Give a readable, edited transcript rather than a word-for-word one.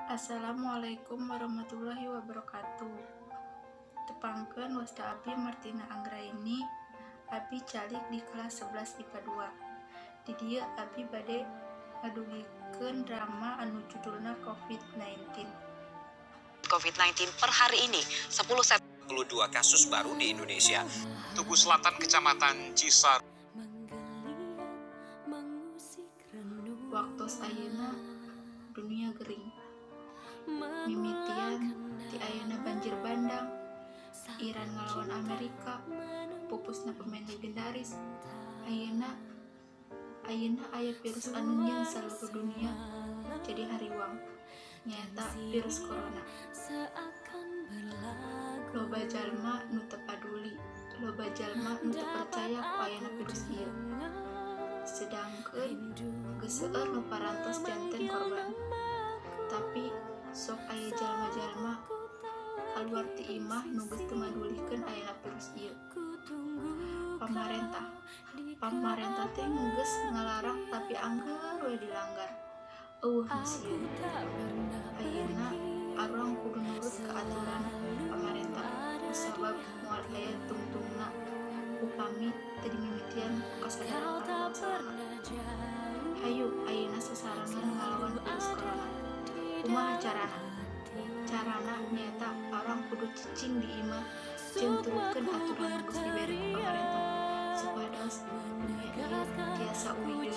Assalamualaikum warahmatullahi wabarakatuh. Tepangkeun wasta Abi Martina Anggraini, Abi calik di kelas 11 IPA 2. Di dieu Abi bade ngadugikeun drama anu judulna COVID-19. COVID-19 per hari ini 10 22 kasus baru di Indonesia. Tugu Selatan, Kecamatan Cisar. Waktos ayeuna dunia gering. Mimitian ti ayeuna banjir bandang. Iran ngalawan Amerika, pupusna pemain legendaris. Ayeuna aya virus anu nyeun saluruh dunia jadi hariwang, nyaeta virus corona. Loba jalma nu teu paduli, loba jalma nu teu percaya ku ayana virus ieu. Sedangkeun geus seueur nu parantos janten korban. Tapi sok aya jalma-jalma kaluar ti imah nu geus teu madulikeun ayana virus ieu. Pamarentah teh geus ngalarang tapi anggar we dilanggar. Eueuh musieun. Ayeuna arurang kudu nurut ka aturan pamarentah kusabab moal aya tungtungna upami teu dimimitian kasadaran kaluan salama. Hayu ayeuna sasarangan ngalawan virus corona. Kumaha carana? Carana nyaeta orang kudu cicing di imah jeung turutkeun aturan nu geus dibere ku pamarentah supados dunia ieu tiasa uwi